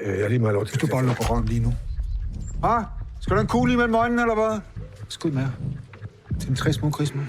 Jeg er lige meget lov til. Hvis du bare lukker røven lige nu. Ah, skal du have en kugle imellem øjnene, eller hvad? Skud med. Til en 60 mod krigsmand.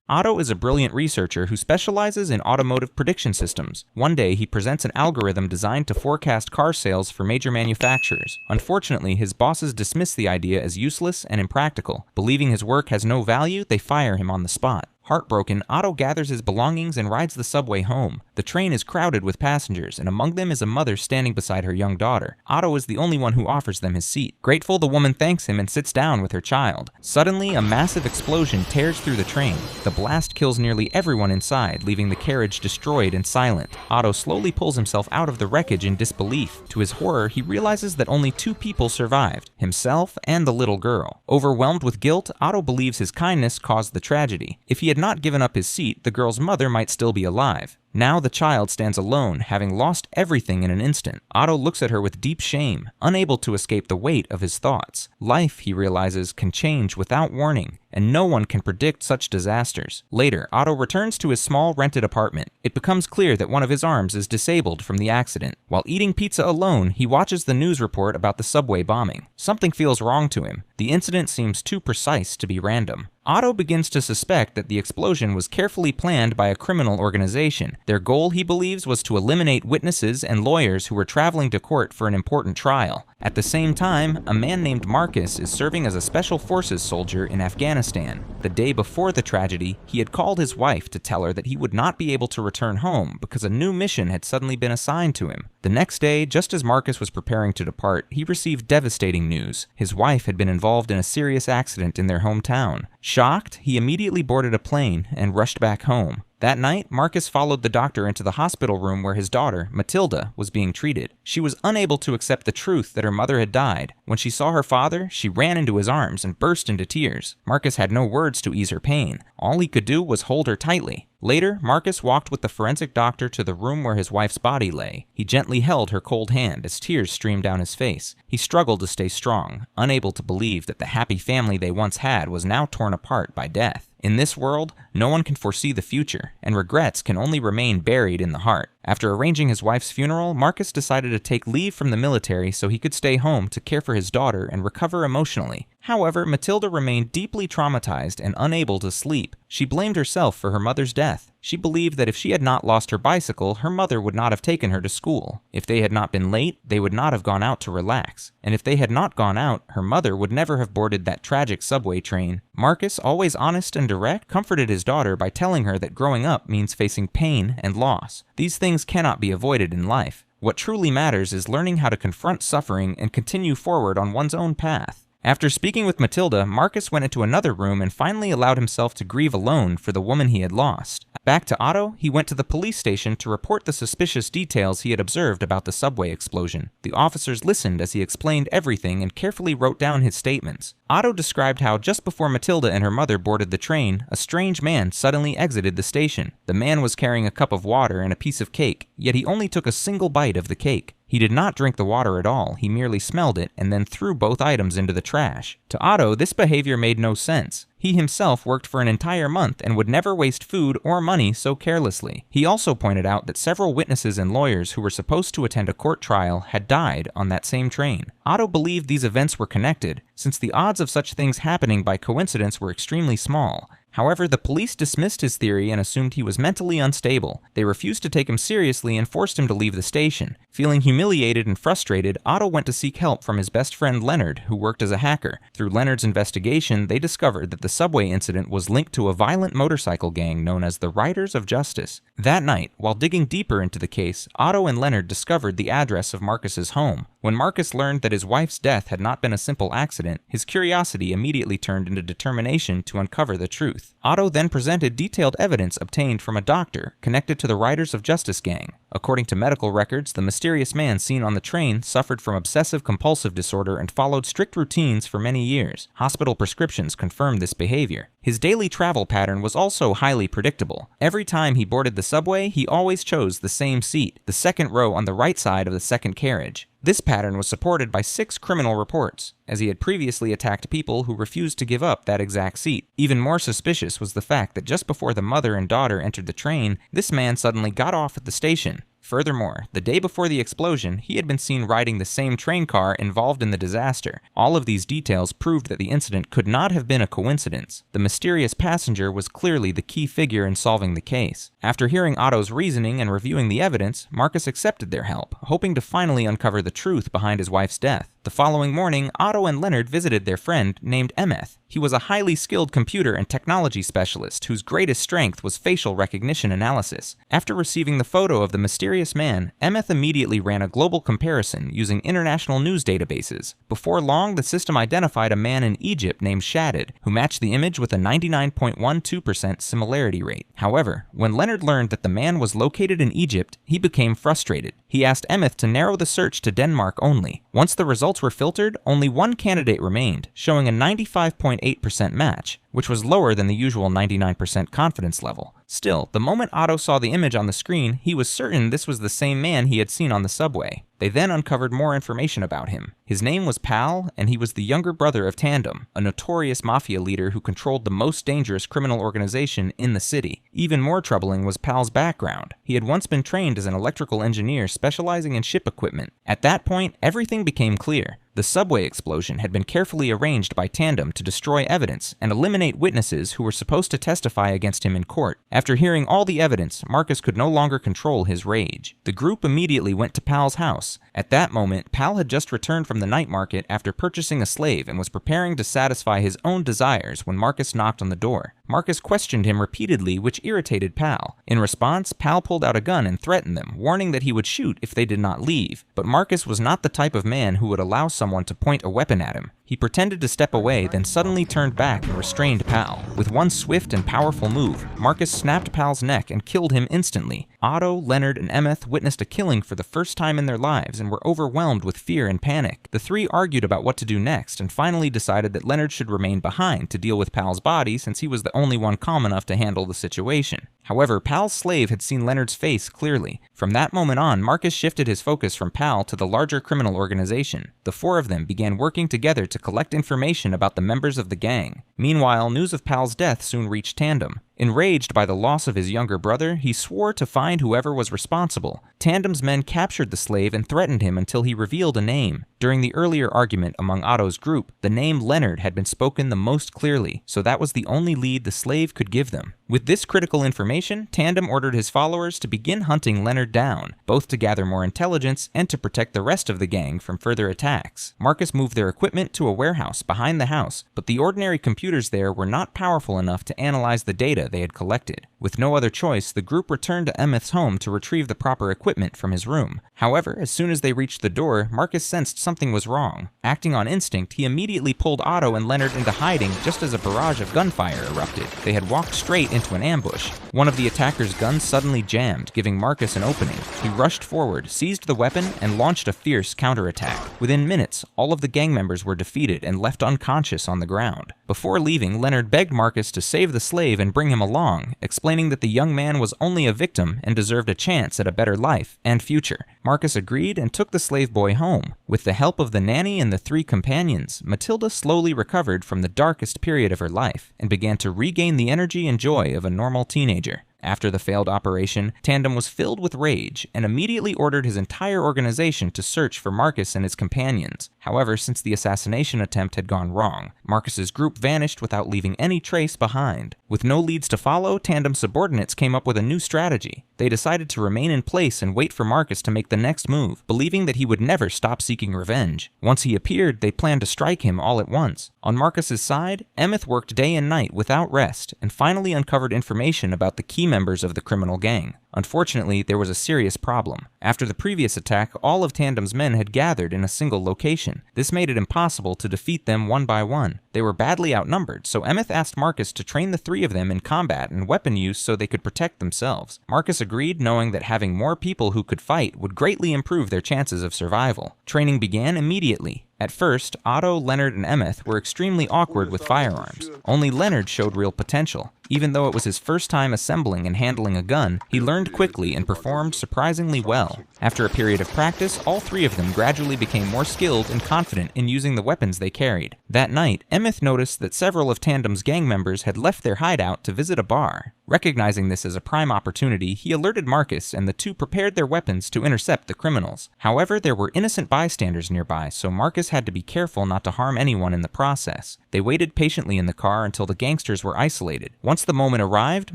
Otto is a brilliant researcher who specializes in automotive prediction systems. One day, he presents an algorithm designed to forecast car sales for major manufacturers. Unfortunately, his bosses dismiss the idea as useless and impractical. Believing his work has no value, they fire him on the spot. Heartbroken, Otto gathers his belongings and rides the subway home. The train is crowded with passengers, and among them is a mother standing beside her young daughter. Otto is the only one who offers them his seat. Grateful, the woman thanks him and sits down with her child. Suddenly, a massive explosion tears through the train. The blast kills nearly everyone inside, leaving the carriage destroyed and silent. Otto slowly pulls himself out of the wreckage in disbelief. To his horror, he realizes that only 2 people survived, himself and the little girl. Overwhelmed with guilt, Otto believes his kindness caused the tragedy. If he had not given up his seat, the girl's mother might still be alive. Now the child stands alone, having lost everything in an instant. Otto looks at her with deep shame, unable to escape the weight of his thoughts. Life, he realizes, can change without warning, and no one can predict such disasters. Later, Otto returns to his small rented apartment. It becomes clear that one of his arms is disabled from the accident. While eating pizza alone, he watches the news report about the subway bombing. Something feels wrong to him. The incident seems too precise to be random. Otto begins to suspect that the explosion was carefully planned by a criminal organization. Their goal, he believes, was to eliminate witnesses and lawyers who were traveling to court for an important trial. At the same time, a man named Markus is serving as a special forces soldier in Afghanistan. The day before the tragedy, he had called his wife to tell her that he would not be able to return home because a new mission had suddenly been assigned to him. The next day, just as Markus was preparing to depart, he received devastating news. His wife had been involved in a serious accident in their hometown. Shocked, he immediately boarded a plane and rushed back home. That night, Markus followed the doctor into the hospital room where his daughter, Matilda, was being treated. She was unable to accept the truth that her mother had died. When she saw her father, she ran into his arms and burst into tears. Markus had no words to ease her pain. All he could do was hold her tightly. Later, Markus walked with the forensic doctor to the room where his wife's body lay. He gently held her cold hand as tears streamed down his face. He struggled to stay strong, unable to believe that the happy family they once had was now torn apart by death. In this world, no one can foresee the future, and regrets can only remain buried in the heart. After arranging his wife's funeral, Markus decided to take leave from the military so he could stay home to care for his daughter and recover emotionally. However, Matilda remained deeply traumatized and unable to sleep. She blamed herself for her mother's death. She believed that if she had not lost her bicycle, her mother would not have taken her to school. If they had not been late, they would not have gone out to relax. And if they had not gone out, her mother would never have boarded that tragic subway train. Markus, always honest and direct, comforted his daughter by telling her that growing up means facing pain and loss. These things cannot be avoided in life. What truly matters is learning how to confront suffering and continue forward on one's own path. After speaking with Matilda, Markus went into another room and finally allowed himself to grieve alone for the woman he had lost. Back to Otto, he went to the police station to report the suspicious details he had observed about the subway explosion. The officers listened as he explained everything and carefully wrote down his statements. Otto described how just before Matilda and her mother boarded the train, a strange man suddenly exited the station. The man was carrying a cup of water and a piece of cake, yet he only took a single bite of the cake. He did not drink the water at all, he merely smelled it and then threw both items into the trash. To Otto, this behavior made no sense. He himself worked for an entire month and would never waste food or money so carelessly. He also pointed out that several witnesses and lawyers who were supposed to attend a court trial had died on that same train. Otto believed these events were connected, since the odds of such things happening by coincidence were extremely small. However, the police dismissed his theory and assumed he was mentally unstable. They refused to take him seriously and forced him to leave the station. Feeling humiliated and frustrated, Otto went to seek help from his best friend Leonard, who worked as a hacker. Through Leonard's investigation, they discovered that the subway incident was linked to a violent motorcycle gang known as the Riders of Justice. That night, while digging deeper into the case, Otto and Leonard discovered the address of Markus's home. When Markus learned that his wife's death had not been a simple accident, his curiosity immediately turned into determination to uncover the truth. Otto then presented detailed evidence obtained from a doctor connected to the Riders of Justice gang. According to medical records, the mysterious man seen on the train suffered from obsessive-compulsive disorder and followed strict routines for many years. Hospital prescriptions confirmed this behavior. His daily travel pattern was also highly predictable. Every time he boarded the subway, he always chose the same seat, the second row on the right side of the second carriage. This pattern was supported by 6 criminal reports, as he had previously attacked people who refused to give up that exact seat. Even more suspicious was the fact that just before the mother and daughter entered the train, this man suddenly got off at the station. Furthermore, the day before the explosion, he had been seen riding the same train car involved in the disaster. All of these details proved that the incident could not have been a coincidence. The mysterious passenger was clearly the key figure in solving the case. After hearing Otto's reasoning and reviewing the evidence, Markus accepted their help, hoping to finally uncover the truth behind his wife's death. The following morning, Otto and Leonard visited their friend named Emmeth. He was a highly skilled computer and technology specialist whose greatest strength was facial recognition analysis. After receiving the photo of the mysterious man, Emmeth immediately ran a global comparison using international news databases. Before long, the system identified a man in Egypt named Shaddad, who matched the image with a 99.12% similarity rate. However, when Leonard learned that the man was located in Egypt, he became frustrated. He asked Emmeth to narrow the search to Denmark only. Once the results were filtered, only one candidate remained, showing a 95.8% match, which was lower than the usual 99% confidence level. Still, the moment Otto saw the image on the screen, he was certain this was the same man he had seen on the subway. They then uncovered more information about him. His name was Pal, and he was the younger brother of Tandem, a notorious mafia leader who controlled the most dangerous criminal organization in the city. Even more troubling was Pal's background. He had once been trained as an electrical engineer specializing in ship equipment. At that point, everything became clear. The subway explosion had been carefully arranged by Tandem to destroy evidence and eliminate witnesses who were supposed to testify against him in court. After hearing all the evidence, Markus could no longer control his rage. The group immediately went to Pal's house. At that moment, Pal had just returned from the night market after purchasing a slave and was preparing to satisfy his own desires when Markus knocked on the door. Markus questioned him repeatedly, which irritated Pal. In response, Pal pulled out a gun and threatened them, warning that he would shoot if they did not leave. But Markus was not the type of man who would allow someone to point a weapon at him. He pretended to step away, then suddenly turned back and restrained Pal. With one swift and powerful move, Markus snapped Pal's neck and killed him instantly. Otto, Leonard, and Emmeth witnessed a killing for the first time in their lives and were overwhelmed with fear and panic. The three argued about what to do next and finally decided that Leonard should remain behind to deal with Pal's body since he was the only one calm enough to handle the situation. However, Pal's slave had seen Leonard's face clearly. From that moment on, Markus shifted his focus from Pal to the larger criminal organization. The four of them began working together to collect information about the members of the gang. Meanwhile, news of Pal's death soon reached Tandem. Enraged by the loss of his younger brother, he swore to find whoever was responsible. Tandem's men captured the slave and threatened him until he revealed a name. During the earlier argument among Otto's group, the name Leonard had been spoken the most clearly, so that was the only lead the slave could give them. With this critical information, Tandem ordered his followers to begin hunting Leonard down, both to gather more intelligence and to protect the rest of the gang from further attacks. Markus moved their equipment to a warehouse behind the house, but the ordinary computers there were not powerful enough to analyze the data they had collected. With no other choice, the group returned to Emmeth's home to retrieve the proper equipment from his room. However, as soon as they reached the door, Markus sensed something was wrong. Acting on instinct, he immediately pulled Otto and Leonard into hiding just as a barrage of gunfire erupted. They had walked straight into an ambush. One of the attackers' guns suddenly jammed, giving Markus an opening. He rushed forward, seized the weapon, and launched a fierce counterattack. Within minutes, all of the gang members were defeated and left unconscious on the ground. Before leaving, Leonard begged Markus to save the slave and bring him along, explaining that the young man was only a victim and deserved a chance at a better life and future. Markus agreed and took the slave boy home. With the help of the nanny and the three companions, Matilda slowly recovered from the darkest period of her life and began to regain the energy and joy of a normal teenager. After the failed operation, Tandem was filled with rage and immediately ordered his entire organization to search for Markus and his companions. However, since the assassination attempt had gone wrong, Markus's group vanished without leaving any trace behind. With no leads to follow, Tandem's subordinates came up with a new strategy. They decided to remain in place and wait for Markus to make the next move, believing that he would never stop seeking revenge. Once he appeared, they planned to strike him all at once. On Markus's side, Emmeth worked day and night without rest and finally uncovered information about the key members of the criminal gang. Unfortunately, there was a serious problem. After the previous attack, all of Tandem's men had gathered in a single location. This made it impossible to defeat them one by one. They were badly outnumbered, so Emmeth asked Markus to train the three of them in combat and weapon use so they could protect themselves. Markus agreed, knowing that having more people who could fight would greatly improve their chances of survival. Training began immediately. At first, Otto, Leonard, and Emmeth were extremely awkward with firearms. Only Leonard showed real potential. Even though it was his first time assembling and handling a gun, he learned quickly and performed surprisingly well. After a period of practice, all three of them gradually became more skilled and confident in using the weapons they carried. That night, Emmeth noticed that several of Tandem's gang members had left their hideout to visit a bar. Recognizing this as a prime opportunity, he alerted Markus, and the two prepared their weapons to intercept the criminals. However, there were innocent bystanders nearby, so Markus had to be careful not to harm anyone in the process. They waited patiently in the car until the gangsters were isolated. Once the moment arrived,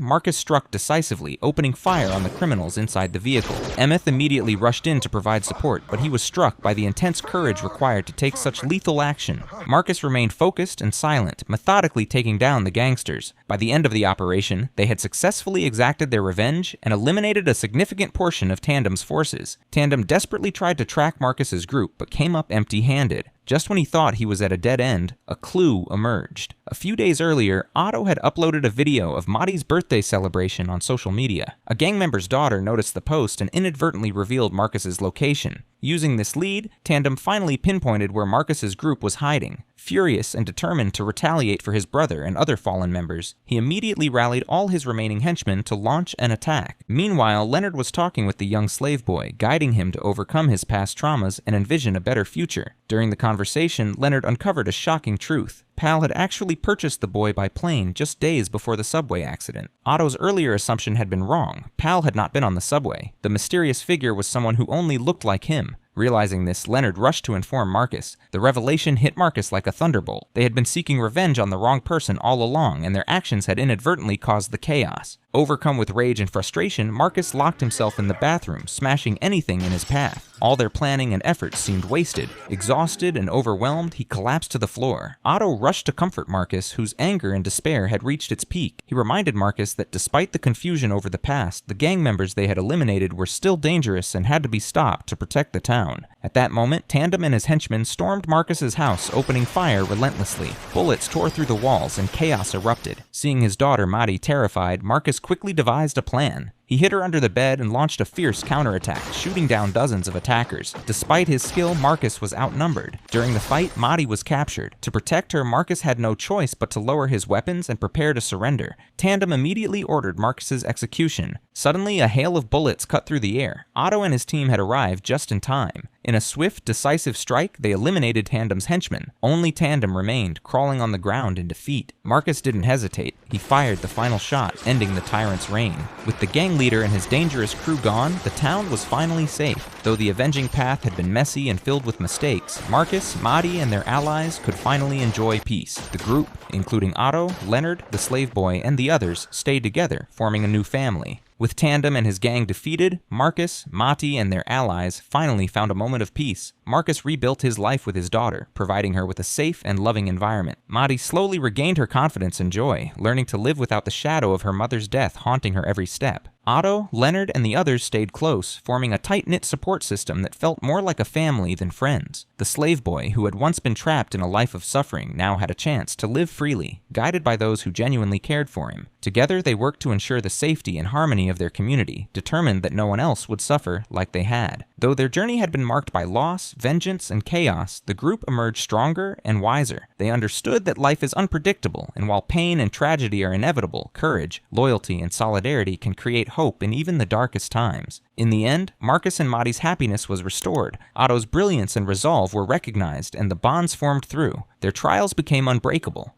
Markus struck decisively, opening fire on the criminals inside the vehicle. Emmeth immediately rushed in to provide support, but he was struck by the intense courage required to take such lethal action. Markus remained focused and silent, methodically taking down the gangsters. By the end of the operation, they had successfully exacted their revenge and eliminated a significant portion of Tandem's forces. Tandem desperately tried to track Markus's group, but came up empty-handed. Just when he thought he was at a dead end, a clue emerged. A few days earlier, Otto had uploaded a video of Madi's birthday celebration on social media. A gang member's daughter noticed the post and inadvertently revealed Markus's location. Using this lead, Tandem finally pinpointed where Markus's group was hiding. Furious and determined to retaliate for his brother and other fallen members, he immediately rallied all his remaining henchmen to launch an attack. Meanwhile, Leonard was talking with the young slave boy, guiding him to overcome his past traumas and envision a better future. During the conversation, Leonard uncovered a shocking truth. Pal had actually purchased the boy by plane just days before the subway accident. Otto's earlier assumption had been wrong. Pal had not been on the subway. The mysterious figure was someone who only looked like him. Realizing this, Leonard rushed to inform Markus. The revelation hit Markus like a thunderbolt. They had been seeking revenge on the wrong person all along, and their actions had inadvertently caused the chaos. Overcome with rage and frustration, Markus locked himself in the bathroom, smashing anything in his path. All their planning and efforts seemed wasted. Exhausted and overwhelmed, he collapsed to the floor. Otto rushed to comfort Markus, whose anger and despair had reached its peak. He reminded Markus that despite the confusion over the past, the gang members they had eliminated were still dangerous and had to be stopped to protect the town. At that moment, Tandem and his henchmen stormed Markus's house, opening fire relentlessly. Bullets tore through the walls and chaos erupted. Seeing his daughter Madi terrified, Markus quickly devised a plan. He hid her under the bed and launched a fierce counterattack, shooting down dozens of attackers. Despite his skill, Markus was outnumbered. During the fight, Madi was captured. To protect her, Markus had no choice but to lower his weapons and prepare to surrender. Tandem immediately ordered Markus's execution. Suddenly, a hail of bullets cut through the air. Otto and his team had arrived just in time. In a swift, decisive strike, they eliminated Tandem's henchmen. Only Tandem remained, crawling on the ground in defeat. Markus didn't hesitate. He fired the final shot, ending the tyrant's reign. With the gang leader and his dangerous crew gone, the town was finally safe. Though the avenging path had been messy and filled with mistakes, Markus, Madi, and their allies could finally enjoy peace. The group, including Otto, Leonard, the slave boy, and the others, stayed together, forming a new family. With Tandem and his gang defeated, Markus, Mati, and their allies finally found a moment of peace. Markus rebuilt his life with his daughter, providing her with a safe and loving environment. Mati slowly regained her confidence and joy, learning to live without the shadow of her mother's death haunting her every step. Otto, Leonard, and the others stayed close, forming a tight-knit support system that felt more like a family than friends. The slave boy, who had once been trapped in a life of suffering, now had a chance to live freely, guided by those who genuinely cared for him. Together, they worked to ensure the safety and harmony of their community, determined that no one else would suffer like they had. Though their journey had been marked by loss, vengeance, and chaos, the group emerged stronger and wiser. They understood that life is unpredictable, and while pain and tragedy are inevitable, courage, loyalty, and solidarity can create hope in even the darkest times. In the end, Markus and Madi's happiness was restored, Otto's brilliance and resolve were recognized, and the bonds formed through. Their trials became unbreakable.